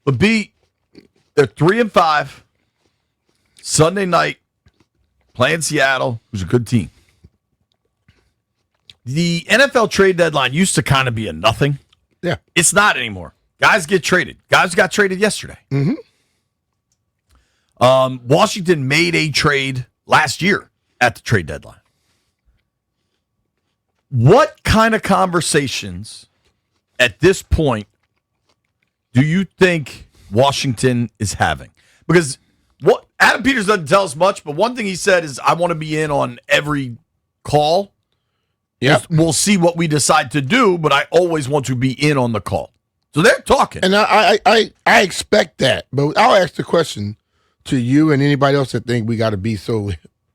But B, they're 3-5. Sunday night, playing Seattle, who's a good team. The NFL trade deadline used to kind of be a nothing. Yeah. It's not anymore. Guys get traded. Guys got traded yesterday. Mm-hmm. Washington made a trade last year at the trade deadline. What kind of conversations at this point do you think Washington is having? Because what Adam Peters doesn't tell us much, but one thing he said is, I want to be in on every call. Yeah, we'll see what we decide to do, but I always want to be in on the call. So they're talking. And I expect that. But I'll ask the question to you and anybody else that think we got to be so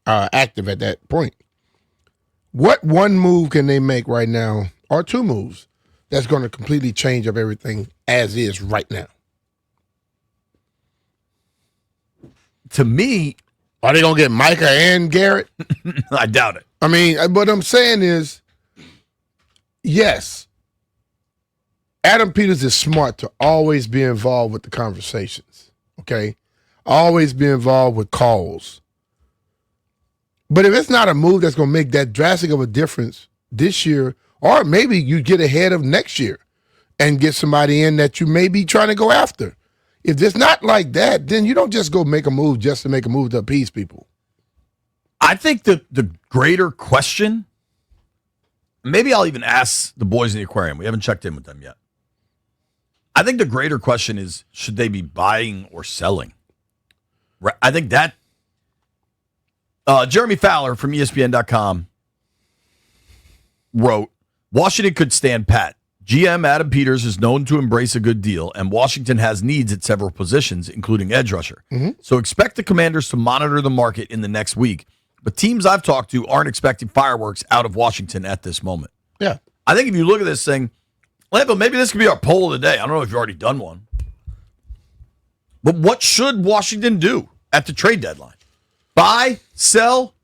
active at that point. What one move can they make right now, or two moves, that's going to completely change up everything as is right now? To me, are they going to get Micah and Garrett? I doubt it. I mean, what I'm saying is, yes, Adam Peters is smart to always be involved with the conversations, okay? Always be involved with calls. But if it's not a move that's going to make that drastic of a difference this year, or maybe you get ahead of next year and get somebody in that you may be trying to go after. If it's not like that, then you don't just go make a move just to make a move to appease people. I think the greater question, maybe I'll even ask the boys in the aquarium. We haven't checked in with them yet. I think the greater question is, should they be buying or selling? I think that Jeremy Fowler from ESPN.com wrote, Washington could stand pat. GM Adam Peters is known to embrace a good deal, and Washington has needs at several positions, including edge rusher. Mm-hmm. So expect the Commanders to monitor the market in the next week. But teams I've talked to aren't expecting fireworks out of Washington at this moment. Yeah. I think if you look at this thing, Lambo, maybe this could be our poll of the day. I don't know if you've already done one. But what should Washington do at the trade deadline? Buy, sell,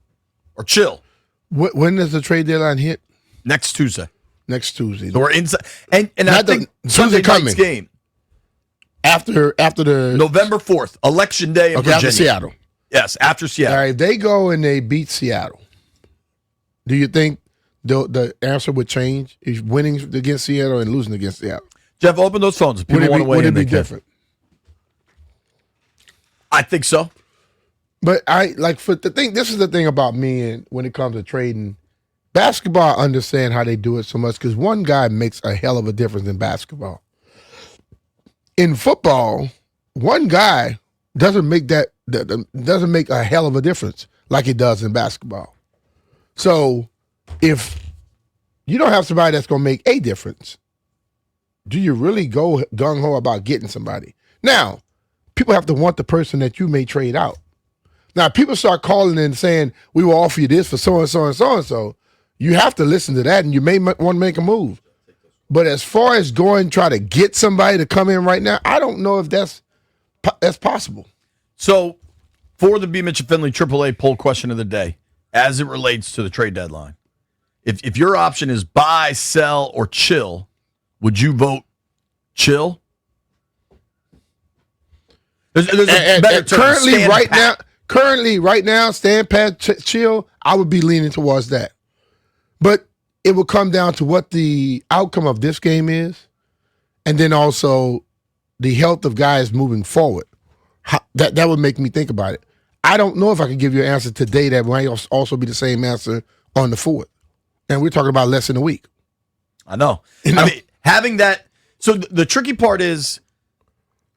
or chill? When does the trade deadline hit? Next Tuesday. Next Tuesday. So we're inside. And I think Sunday night's game. After the November 4th, Election Day in Virginia. After Seattle. Yes, after Seattle. All right, if they go and they beat Seattle, do you think the answer would change? Is winning against Seattle and losing against Seattle? Jeff, open those phones. If people want to weigh in, would it be different? I think so. But this is the thing about me, and when it comes to trading, basketball, I understand how they do it so much because one guy makes a hell of a difference in basketball. In football, one guy doesn't make a hell of a difference like it does in basketball. So if you don't have somebody that's going to make a difference, do you really go gung-ho about getting somebody? Now, people have to want the person that you may trade out. Now, people start calling and saying, we will offer you this for so-and-so and so-and-so. You have to listen to that, and you may want to make a move. But as far as going try to get somebody to come in right now, I don't know if that's possible. So, for the BMitch and Finlay AAA poll question of the day, as it relates to the trade deadline, if your option is buy, sell, or chill, would you vote chill? There's a better term, currently, right now, stand pat, chill, I would be leaning towards that. But it will come down to what the outcome of this game is, and then also the health of guys moving forward. That would make me think about it. I don't know if I can give you an answer today that might also be the same answer on the 4th. And we're talking about less than a week. I know. I mean, having that. So the tricky part is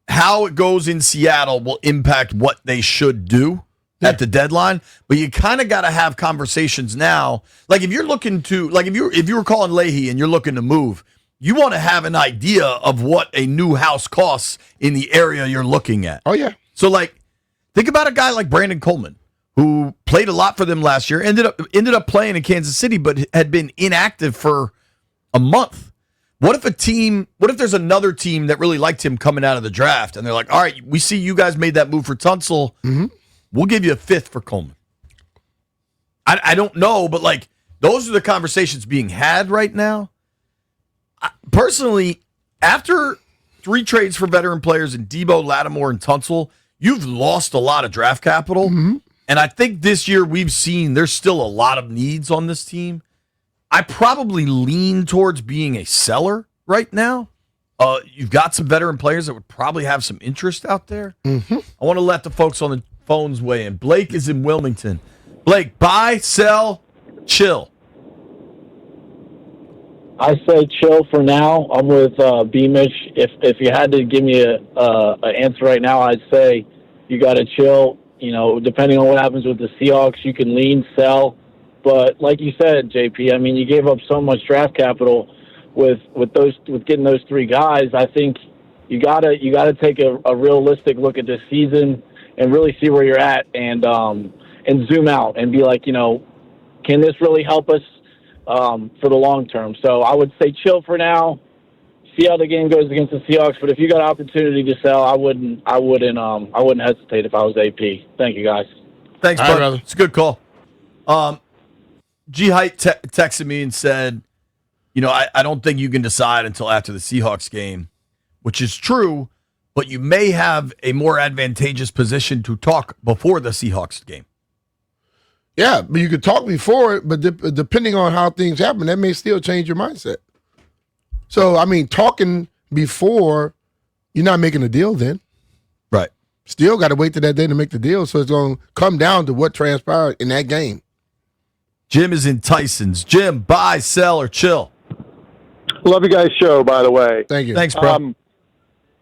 how it goes in Seattle will impact what they should do at the deadline. But you kind of got to have conversations now. Like if you're looking to, like if you were calling Leahy and you're looking to move, you want to have an idea of what a new house costs in the area you're looking at. Oh, yeah. So, like, think about a guy like Brandon Coleman, who played a lot for them last year, ended up playing in Kansas City, but had been inactive for a month. What if there's another team that really liked him coming out of the draft, and they're like, all right, we see you guys made that move for Tunsil. Mm-hmm. We'll give you a 5th for Coleman. I don't know, but, like, those are the conversations being had right now. Personally, after 3 trades for veteran players in Debo, Lattimore, and Tunsil. You've lost a lot of draft capital. Mm-hmm. And I think this year we've seen there's still a lot of needs on this team. I probably lean towards being a seller right now. You've got some veteran players that would probably have some interest out there. Mm-hmm. I want to let the folks on the phones weigh in. Blake is in Wilmington. Blake, buy, sell, chill. I say chill for now. I'm with BMitch. If you had to give me an answer right now, I'd say you got to chill. Depending on what happens with the Seahawks, you can lean, sell. But like you said, JP, I mean, you gave up so much draft capital with getting those 3 guys. I think you gotta take a realistic look at this season and really see where you're at and zoom out and be like, can this really help us for the long term? So I would say chill for now. See how the game goes against the Seahawks. But if you got an opportunity to sell, I wouldn't hesitate if I was AP. Thank you, guys. Thanks, brother. It's a good call. G Height texted me and said, I don't think you can decide until after the Seahawks game, which is true, but you may have a more advantageous position to talk before the Seahawks game. Yeah, but you could talk before it, but depending on how things happen, that may still change your mindset. So, I mean, talking before, you're not making a deal then. Right. Still got to wait till that day to make the deal, so it's going to come down to what transpired in that game. Jim is in Tyson's. Jim, buy, sell, or chill? Love you guys' show, by the way. Thank you. Thanks, bro.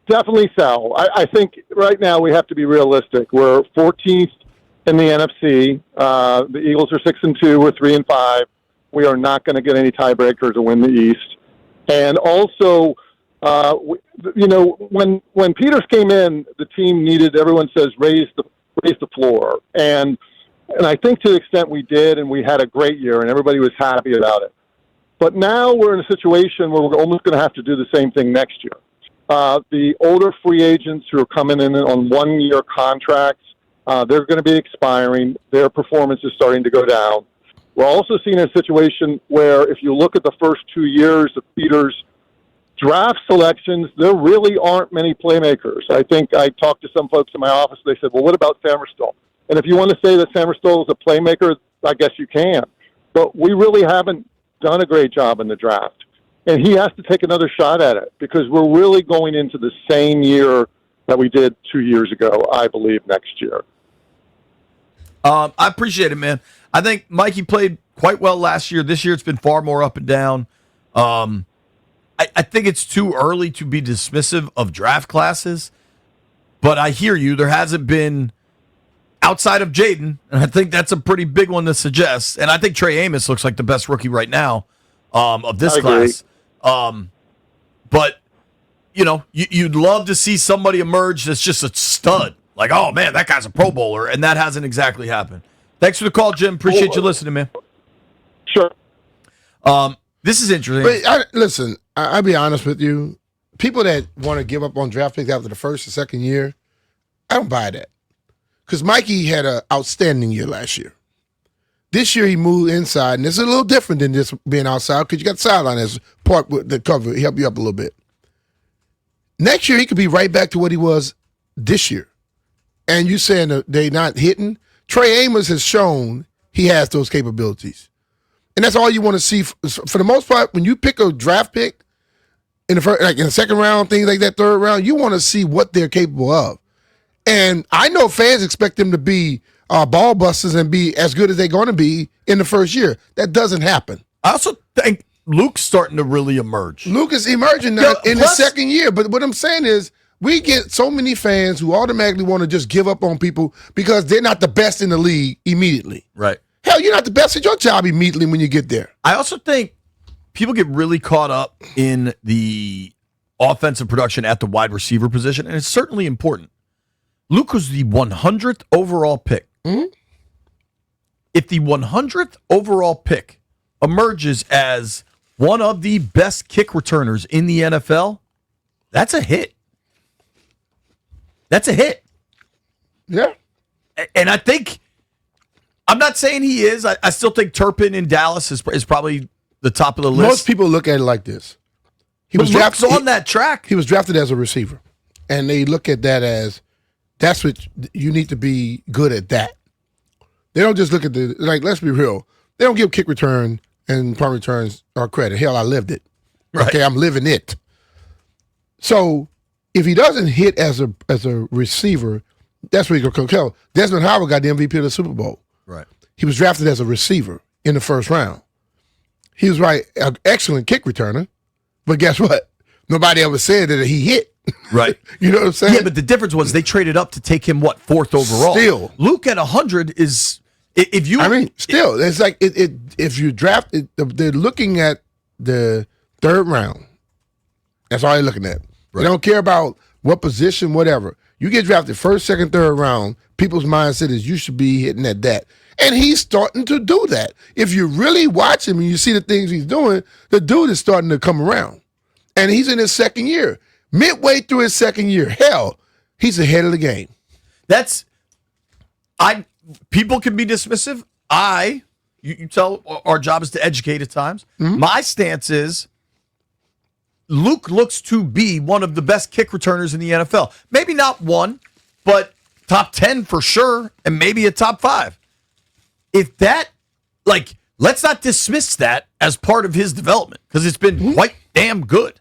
Definitely sell. I think right now we have to be realistic. We're 14th in the NFC. The Eagles are 6-2. We're 3-5. We are not going to get any tiebreakers to win the East. And also, when Peters came in, the team needed, everyone says, raise the floor. And I think to the extent we did, and we had a great year, and everybody was happy about it. But now we're in a situation where we're almost going to have to do the same thing next year. The older free agents who are coming in on 1-year contracts, they're going to be expiring. Their performance is starting to go down. We're also seeing a situation where if you look at the first 2 years of Peters' draft selections, there really aren't many playmakers. I think I talked to some folks in my office. They said, well, what about Samerstall? And if you want to say that Samerstall is a playmaker, I guess you can. But we really haven't done a great job in the draft. And he has to take another shot at it because we're really going into the same year that we did 2 years ago, I believe, next year. I appreciate it, man. I think Mikey played quite well last year. This year it's been far more up and down. I think it's too early to be dismissive of draft classes, but I hear you. There hasn't been, outside of Jaden, and I think that's a pretty big one to suggest, and I think Trey Amos looks like the best rookie right now of this class. But, you'd love to see somebody emerge that's just a stud. Like, oh, man, that guy's a Pro Bowler, and that hasn't exactly happened. Thanks for the call, Jim. Appreciate you listening, man. Sure. This is interesting. Listen, I'll be honest with you. People that want to give up on draft picks after the first or second year, I don't buy that. Because Mikey had an outstanding year last year. This year he moved inside, and it's a little different than just being outside because you got the sideline as part with the cover. Help you up a little bit. Next year he could be right back to what he was this year. And you saying that they not hitting? Trey Amos has shown he has those capabilities. And that's all you want to see. For the most part, when you pick a draft pick in the first, like in the second round, things like that, third round, you want to see what they're capable of. And I know fans expect them to be ball busters and be as good as they're going to be in the first year. That doesn't happen. I also think Luke's starting to really emerge. Luke is emerging now in his second year. But what I'm saying is, we get so many fans who automatically want to just give up on people because they're not the best in the league immediately. Right. Hell, you're not the best at your job immediately when you get there. I also think people get really caught up in the offensive production at the wide receiver position, and it's certainly important. Luke was the 100th overall pick. Mm-hmm. If the 100th overall pick emerges as one of the best kick returners in the NFL, that's a hit. That's a hit. Yeah. And I think, I'm not saying he is. I still think Turpin in Dallas is probably the top of the list. Most people look at it like this. He was Luke's drafted on that track. He was drafted as a receiver, and they look at that as that's what you need to be good at. That they don't just look at the like. Let's be real. They don't give kick return and punt returns or credit. Hell, I lived it. Right. Okay, I'm living it. So if he doesn't hit as a receiver, that's where he go. Hell, Desmond Howard got the MVP of the Super Bowl. Right. He was drafted as a receiver in the first round. He was an excellent kick returner, but guess what? Nobody ever said that he hit. Right. You know what I'm saying? Yeah, but the difference was they traded up to take him, what, 4th overall? Still. Luke at 100 is, if you... I mean, still, it's like if you draft it, they're looking at the 3rd round. That's all they're looking at. Right. They don't care about what position, whatever. You get drafted 1st, 2nd, 3rd round, people's mindset is you should be hitting at that. And he's starting to do that. If you really watch him and you see the things he's doing, the dude is starting to come around. And he's in his 2nd year. Midway through his 2nd year, hell, he's ahead of the game. People can be dismissive. You tell our job is to educate at times. Mm-hmm. My stance is Luke looks to be one of the best kick returners in the NFL. Maybe not one, but top 10 for sure, and maybe a top 5. If that, let's not dismiss that as part of his development because it's been quite damn good.